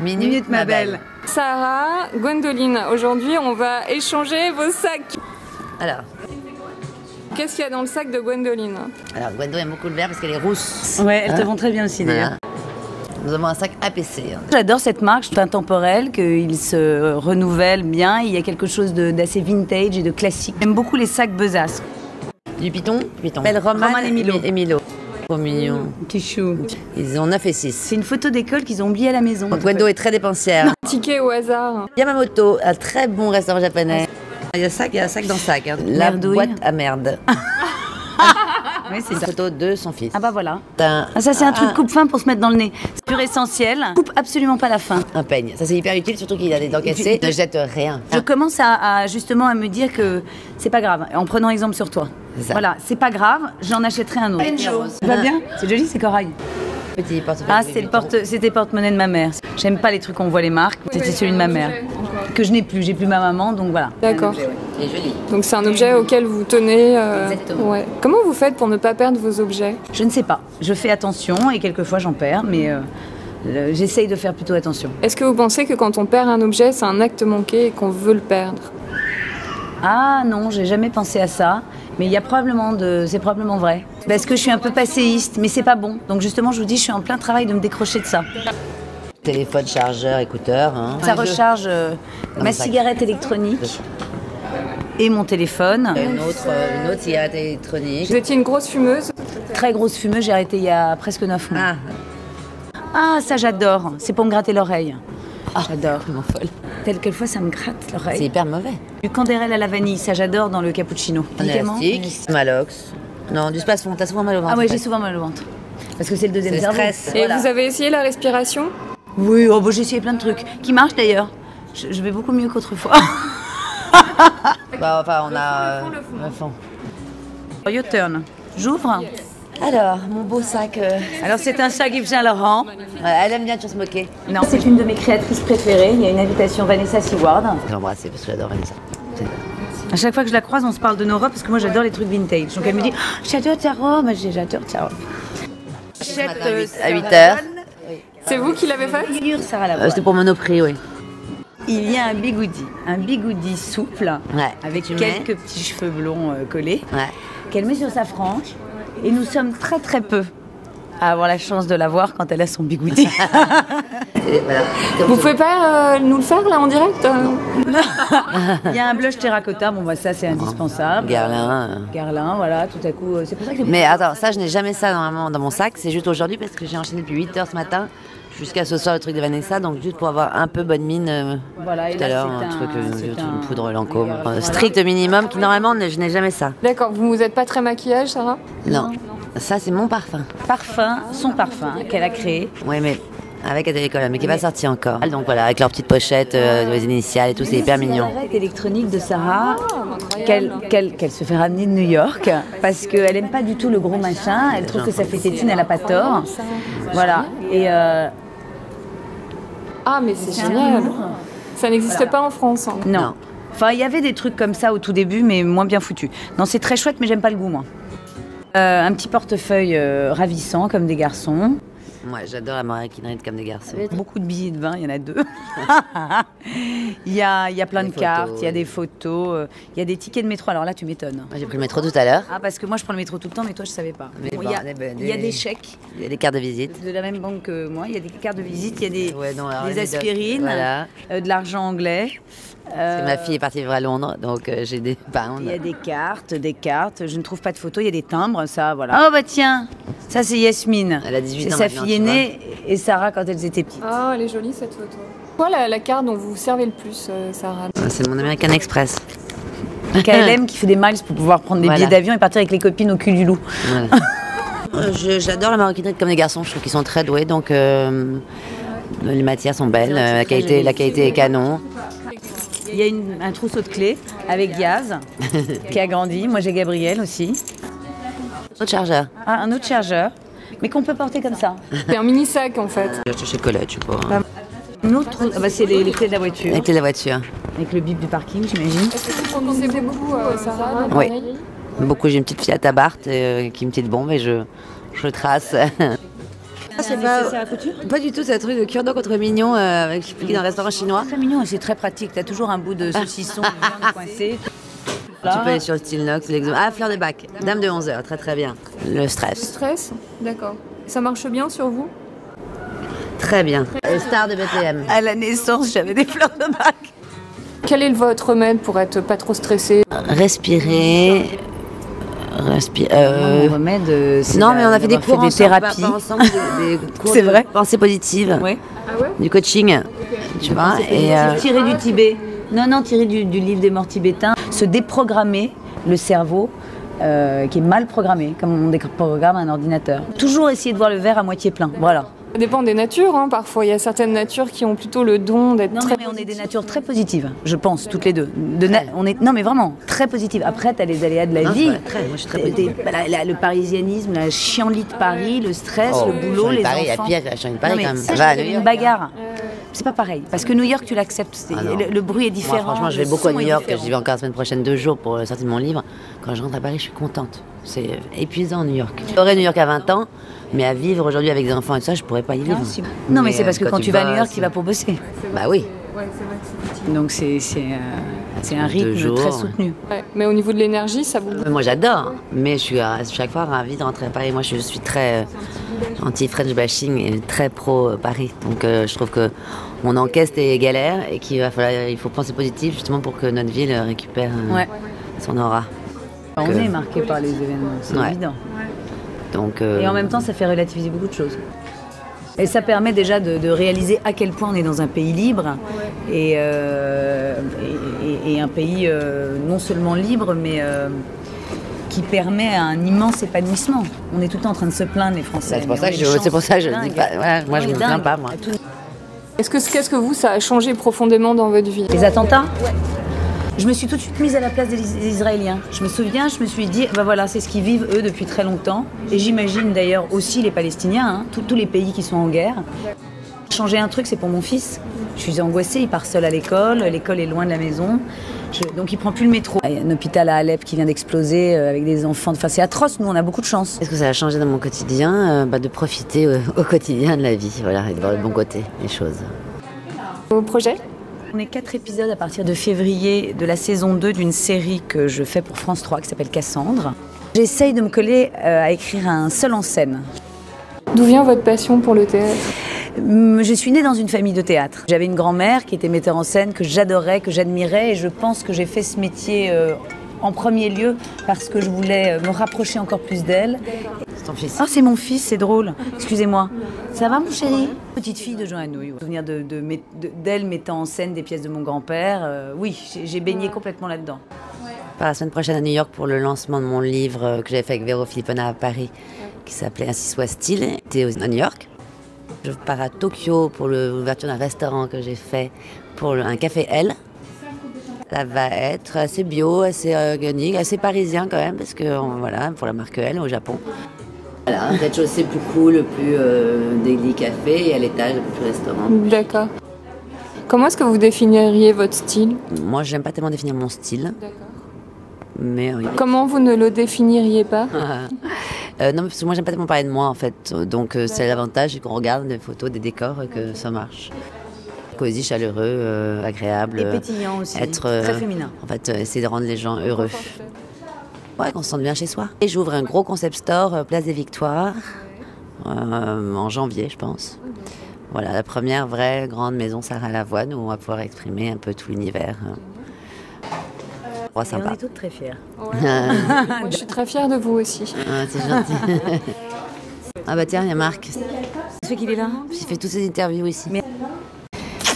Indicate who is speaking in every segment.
Speaker 1: Minute ma belle.
Speaker 2: Sarah, Gwendoline, aujourd'hui on va échanger vos sacs.
Speaker 1: Alors,
Speaker 2: Qu'est-ce qu'il y a dans le sac de Gwendoline?
Speaker 1: Gwendo aime beaucoup le vert parce qu'elle est rousse.
Speaker 3: Ouais, elles te vont très bien aussi d'ailleurs.
Speaker 1: Voilà. Nous avons un sac APC.
Speaker 3: J'adore cette marque, c'est intemporel, qu'il se renouvelle bien. Il y a quelque chose d'assez vintage et de classique. J'aime beaucoup les sacs Besace.
Speaker 1: Du Python.
Speaker 3: Belle Roman et Milo.
Speaker 1: Et Milo. Trop mignon.
Speaker 3: Petit chou.
Speaker 1: Ils ont 9 et 6.
Speaker 3: C'est une photo d'école qu'ils ont oubliée à la maison.
Speaker 1: Gwendo est très dépensière.
Speaker 2: Ticket au hasard.
Speaker 1: Yamamoto, un très bon restaurant japonais. Il y a un sac dans sac. Hein. La
Speaker 3: Merdouille.
Speaker 1: boîte à merde.
Speaker 3: Oui, c'est
Speaker 1: Une
Speaker 3: ça.
Speaker 1: photo de son fils.
Speaker 3: Ah bah voilà.
Speaker 1: Un,
Speaker 3: Ah, ça c'est un truc coupe-fin pour se mettre dans le nez. C'est pur essentiel. Coupe absolument pas la fin.
Speaker 1: un peigne. Ça c'est hyper utile, surtout qu'il a des dents cassées. Ne jette rien.
Speaker 3: Je commence à justement à me dire que c'est pas grave. En prenant exemple sur toi.
Speaker 1: C'est ça.
Speaker 3: Voilà, c'est pas grave, j'en achèterai un autre. Ça va bien? C'est joli, c'est corail.
Speaker 1: Petit portefeuille.
Speaker 3: Ah, c'était porte-monnaie de ma mère. J'aime pas les trucs où on voit les marques. C'était celui de ma mère. Que je n'ai plus. J'ai plus ma maman, donc voilà.
Speaker 2: D'accord.
Speaker 1: Il est joli.
Speaker 2: Donc c'est un objet auquel vous tenez.
Speaker 3: Exactement.
Speaker 2: Ouais. Comment vous faites pour ne pas perdre vos objets?
Speaker 3: Je ne sais pas. Je fais attention et quelquefois j'en perds, mais j'essaye de faire plutôt attention.
Speaker 2: Est-ce que vous pensez que quand on perd un objet, c'est un acte manqué et qu'on veut le perdre?
Speaker 3: Ah non, j'ai jamais pensé à ça. Mais il y a c'est probablement vrai. Parce que je suis un peu passéiste, mais c'est pas bon. Donc justement, je vous dis, je suis en plein travail de me décrocher de ça.
Speaker 1: Téléphone, chargeur, écouteur. Hein.
Speaker 3: Ça recharge ma cigarette électronique et mon téléphone.
Speaker 1: Une autre cigarette électronique.
Speaker 2: Vous étiez une grosse fumeuse?
Speaker 3: Très grosse fumeuse, j'ai arrêté il y a presque 9 mois.
Speaker 1: Ah,
Speaker 3: Ah, ça j'adore. C'est pour me gratter l'oreille. J'adore.
Speaker 1: vraiment folle.
Speaker 3: Quelquefois, ça me gratte
Speaker 1: C'est
Speaker 3: l'oreille.
Speaker 1: hyper mauvais.
Speaker 3: Du candérel à la vanille, ça j'adore dans le cappuccino.
Speaker 1: Un
Speaker 3: Médicament.
Speaker 1: élastique, Malox. Non, du Spasfon, t'as souvent mal au ventre.
Speaker 3: Ah ouais,
Speaker 1: en fait.
Speaker 3: j'ai souvent mal au ventre. Parce que c'est le deuxième
Speaker 1: C'est le
Speaker 3: cerveau.
Speaker 1: stress.
Speaker 2: Et
Speaker 1: Voilà.
Speaker 2: vous avez essayé la respiration?
Speaker 3: Oui, oh, bon, j'ai essayé plein de trucs. Qui marchent d'ailleurs. Je vais beaucoup mieux qu'autrefois.
Speaker 1: Bah, enfin, on a le fond.
Speaker 3: Your turn. J'ouvre.
Speaker 1: Alors, mon beau sac.
Speaker 3: Alors c'est un sac Yves Saint Laurent.
Speaker 1: Elle aime bien se moquer.
Speaker 3: Non, c'est une de mes créatrices préférées. Il y a une invitation Vanessa Seward.
Speaker 1: Je l'embrasse parce que j'adore Vanessa.
Speaker 3: À chaque fois que je la croise, on se parle de nos robes parce que moi j'adore les trucs vintage. Donc elle me dit oh, j'adore ta robe, j'adore ta robe. J'achète
Speaker 1: À 8h.
Speaker 2: C'est vous qui l'avez faite?
Speaker 3: Figure Sarah Lavoine.
Speaker 1: C'était pour Monoprix, oui.
Speaker 3: Il y a un bigoudi souple
Speaker 1: Ouais.
Speaker 3: avec
Speaker 1: Tu
Speaker 3: quelques petits cheveux blonds collés
Speaker 1: Ouais.
Speaker 3: qu'elle met sur sa frange. Et nous sommes très très peu à avoir la chance de la voir quand elle a son bigoudi.
Speaker 1: Et voilà.
Speaker 2: Vous pouvez pas nous le faire là en direct?
Speaker 3: Il y a un blush terracotta, bon bah ça c'est indispensable.
Speaker 1: Guerlain.
Speaker 3: Guerlain, voilà, tout à coup, c'est pour ça que
Speaker 1: Mais attends, ça, je n'ai jamais ça normalement dans mon sac. C'est juste aujourd'hui parce que j'ai enchaîné depuis 8h ce matin jusqu'à ce soir le truc de Vanessa. Donc, juste pour avoir un peu bonne mine
Speaker 3: voilà, et
Speaker 1: tout à
Speaker 3: là,
Speaker 1: l'heure,
Speaker 3: c'est
Speaker 1: un truc,
Speaker 3: c'est
Speaker 1: une poudre Lancôme.
Speaker 3: Voilà.
Speaker 1: Strict minimum, qui normalement, je n'ai jamais ça.
Speaker 2: D'accord, vous n'êtes pas très maquillage, Sarah?
Speaker 1: Non. Ça, c'est mon parfum.
Speaker 3: son parfum qu'elle a créé.
Speaker 1: Oui, mais avec Adèle Colonne, mais qui n'est pas sorti encore. Donc voilà, avec leur petite pochette, les initiales et tout, c'est hyper mignon.
Speaker 3: L'arrête électronique de Sarah qu'elle se fait ramener de New York parce qu'elle aime pas du tout le gros machin. Elle trouve que ça fait tétine, elle a pas tort. Voilà. Et
Speaker 2: Ah, mais c'est génial. Ça n'existe pas en France. Hein.
Speaker 3: non.
Speaker 1: Non.
Speaker 3: Enfin, il y avait des trucs comme ça au tout début, mais moins bien foutus. Non, c'est très chouette, mais j'aime pas le goût, moi. Un petit portefeuille ravissant, comme des garçons.
Speaker 1: Moi, j'adore la maroquinerie comme des garçons.
Speaker 3: Beaucoup de billets de vin, il y en a 2. il y a plein de
Speaker 1: Des
Speaker 3: cartes,
Speaker 1: photos,
Speaker 3: il y a
Speaker 1: oui.
Speaker 3: des photos, il y a des tickets de métro. Alors là, tu m'étonnes.
Speaker 1: Moi, j'ai pris le métro tout à l'heure.
Speaker 3: Ah, parce que moi, je prends le métro tout le temps, mais toi, je savais pas.
Speaker 1: Mais
Speaker 3: Bon,
Speaker 1: bon,
Speaker 3: il y a des chèques
Speaker 1: Il y a des cartes de visite.
Speaker 3: de la même banque que moi. Il y a des cartes de visite, il y a des,
Speaker 1: Ouais, non, alors,
Speaker 3: des
Speaker 1: les médocs,
Speaker 3: aspirines,
Speaker 1: voilà.
Speaker 3: de l'argent anglais.
Speaker 1: Parce que ma fille est partie vivre à Londres, donc j'ai des pounds.
Speaker 3: Il y a des cartes. Je ne trouve pas de photos, il y a des timbres, ça, voilà. Oh, bah tiens, ça, c'est Yasmine.
Speaker 1: Elle a 18
Speaker 3: C'est
Speaker 1: ans
Speaker 3: sa
Speaker 1: maintenant,
Speaker 3: fille
Speaker 1: tu
Speaker 3: aînée et Sarah quand elles étaient petites.
Speaker 2: Ah, elle est jolie cette photo. Quoi la carte dont vous vous servez le plus, Sarah?
Speaker 1: C'est mon American Express.
Speaker 3: KLM qui fait des miles pour pouvoir prendre des
Speaker 1: Voilà.
Speaker 3: billets d'avion et partir avec les copines au cul du loup.
Speaker 1: Voilà. J'adore la maroquinerie comme des garçons, je trouve qu'ils sont très doués, donc les matières sont belles, la qualité est canon.
Speaker 3: Il y a un trousseau de clés avec Diaz qui a grandi. Moi j'ai Gabriel aussi.
Speaker 1: Autre chargeur.
Speaker 3: Ah, un autre chargeur, mais qu'on peut porter comme ça.
Speaker 2: C'est un mini sac en fait.
Speaker 1: J'ai acheté chez Colette, je sais pas.
Speaker 3: Un autre, c'est les clés de la voiture.
Speaker 1: Avec la voiture.
Speaker 3: Avec le bip du parking, j'imagine.
Speaker 2: Est-ce que vous conduisez beaucoup, Sarah?
Speaker 1: Oui. Beaucoup, j'ai une petite Fiat Abarth qui est une petite bombe et je trace. C'est pas du tout, c'est un truc de cure-dent contre mignon expliqué dans un restaurant chinois.
Speaker 3: C'est très mignon et c'est très pratique. T'as toujours un bout de saucisson de viande coincé.
Speaker 1: Tu peux aller sur le style Nox, fleur de bac, dame de 11 heures, très très bien. Le stress.
Speaker 2: Le stress, d'accord. Ça marche bien sur vous?
Speaker 1: Très bien. Le star de Bethléem.
Speaker 3: À la naissance, j'avais des fleurs de bac.
Speaker 2: Quel est votre remède pour être pas trop stressé?
Speaker 1: Respirer.
Speaker 3: Mon remède,
Speaker 1: non, mais on a fait des cours
Speaker 3: des thérapies.
Speaker 1: ensemble, des cours
Speaker 3: C'est vrai.
Speaker 1: Pensée positive,
Speaker 3: Ouais.
Speaker 2: Ah ouais?
Speaker 1: du coaching, tu vois. Et
Speaker 3: Tiré du Tibet. Non, tiré du livre des morts tibétains. Se déprogrammer le cerveau qui est mal programmé, comme on déprogramme un ordinateur. Toujours essayer de voir le verre à moitié plein. Voilà.
Speaker 2: Ça dépend des natures, hein. Parfois il y a certaines natures qui ont plutôt le don d'être
Speaker 3: Non,
Speaker 2: très
Speaker 3: mais on est des natures très positives, je pense, toutes les deux. Non, mais vraiment, très positives. Après, t'as les aléas de la vie.
Speaker 1: Moi, je suis très positive.
Speaker 3: Le parisianisme, la chienlit de Paris, le stress, le boulot, les
Speaker 1: Paris,
Speaker 3: enfants.
Speaker 1: Il y a pire que la Paris
Speaker 3: Non,
Speaker 1: quand
Speaker 3: mais
Speaker 1: même.
Speaker 3: ça,
Speaker 1: Va à
Speaker 3: c'est
Speaker 1: New
Speaker 3: une
Speaker 1: York.
Speaker 3: bagarre. C'est pas pareil, parce que New York, tu l'acceptes. Le bruit est différent.
Speaker 1: Moi, franchement, je vais
Speaker 3: le
Speaker 1: beaucoup à
Speaker 3: son
Speaker 1: New
Speaker 3: est
Speaker 1: York.
Speaker 3: différent.
Speaker 1: J'y vais encore la semaine prochaine 2 jours pour la sortie de mon livre. Quand je rentre à Paris, je suis contente. C'est épuisant, New York. J'aurais New York à 20 ans, mais à vivre aujourd'hui avec des enfants et tout ça, je pourrais pas y vivre.
Speaker 3: Non, mais c'est parce que quand tu vas à New York, tu vas pour bosser.
Speaker 1: Bah oui.
Speaker 3: Donc c'est un rythme
Speaker 1: jours.
Speaker 3: très soutenu.
Speaker 2: Ouais. Mais au niveau de l'énergie, ça vous...
Speaker 1: Moi, j'adore, mais je suis à chaque fois ravie de rentrer à Paris. Moi, je suis très anti-French bashing et très pro-Paris. Donc, je trouve que on encaisse les galères et il faut penser positif justement pour que notre ville récupère son aura.
Speaker 3: On est marqué par les événements, c'est évident.
Speaker 1: Donc,
Speaker 3: et en même temps, ça fait relativiser beaucoup de choses. Et ça permet déjà de réaliser à quel point on est dans un pays libre et un pays non seulement libre, mais qui permet un immense épanouissement. On est tout le temps en train de se plaindre, les Français.
Speaker 1: C'est pour ça que je dis pas. Voilà, moi, je me plains pas, moi.
Speaker 2: Qu'est-ce que vous, ça a changé profondément dans votre vie?
Speaker 3: Les attentats? Je me suis tout de suite mise à la place des Israéliens. Je me souviens, je me suis dit, bah voilà, c'est ce qu'ils vivent eux depuis très longtemps. Et j'imagine d'ailleurs aussi les Palestiniens, hein, tous les pays qui sont en guerre. Changer un truc, c'est pour mon fils. Je suis angoissée, il part seul à l'école est loin de la maison. Donc il prend plus le métro. Il y a un hôpital à Alep qui vient d'exploser avec des enfants. Enfin, c'est atroce, nous on a beaucoup de chance.
Speaker 1: Est-ce que ça a changé dans mon quotidien? De profiter au quotidien de la vie, voilà, et de voir le bon côté des choses.
Speaker 2: Vos projets?
Speaker 3: On est 4 épisodes à partir de février de la saison 2 d'une série que je fais pour France 3 qui s'appelle Cassandre. J'essaye de me coller à écrire un seul en scène.
Speaker 2: D'où vient votre passion pour le théâtre?
Speaker 3: Je suis née dans une famille de théâtre. J'avais une grand-mère qui était metteur en scène, que j'adorais, que j'admirais, et je pense que j'ai fait ce métier en premier lieu parce que je voulais me rapprocher encore plus d'elle.
Speaker 1: C'est ton fils?
Speaker 3: Ah, c'est mon fils, c'est drôle. Excusez-moi. Ça va, mon chéri? Petite fille de Jean Anouilh. Souvenir d'elle mettant en scène des pièces de mon grand-père. Oui, j'ai baigné complètement là-dedans.
Speaker 1: La semaine prochaine à New York pour le lancement de mon livre que j'avais fait avec Véro Filippona à Paris, qui s'appelait Ainsi soit style. J'étais à New York. Je pars à Tokyo pour l'ouverture d'un restaurant que j'ai fait pour un café L. Ça va être assez bio, assez organique, assez parisien quand même, parce que voilà, pour la marque L au Japon. Voilà, cette chose c'est plus cool, plus daily café et à l'étage plus restaurant.
Speaker 2: D'accord. Comment est-ce que vous définiriez votre style?
Speaker 1: Moi, j'aime pas tellement définir mon style.
Speaker 2: D'accord.
Speaker 1: Mais
Speaker 2: comment vous ne le définiriez pas?
Speaker 1: non, parce que moi, j'aime pas tellement parler de moi en fait. Donc, c'est l'avantage, c'est qu'on regarde des photos, des décors, que ça marche. Cosy, chaleureux, agréable.
Speaker 3: Et pétillant aussi. Très féminin.
Speaker 1: En fait, essayer de rendre les gens heureux. Ouais, qu'on se sente bien chez soi. Et j'ouvre un gros concept store, Place des Victoires, en janvier, je pense. Voilà, la première vraie grande maison Sarah Lavoine où on va pouvoir exprimer un peu tout l'univers.
Speaker 3: Et on est toutes très fiers.
Speaker 2: Ouais. Moi, je suis très fière de vous aussi.
Speaker 1: Ah, c'est gentil. Ah bah tiens, il y a Marc.
Speaker 3: Ça fait qu'il est là.
Speaker 1: Il fait toutes ses interviews ici.
Speaker 3: Mais...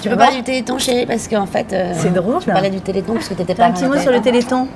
Speaker 1: Tu peux parler du Téléthon, chérie, parce qu'en fait...
Speaker 3: c'est drôle.
Speaker 1: Tu parlais du Téléthon parce que t'étais pas...
Speaker 3: Un petit mot sur le Téléthon.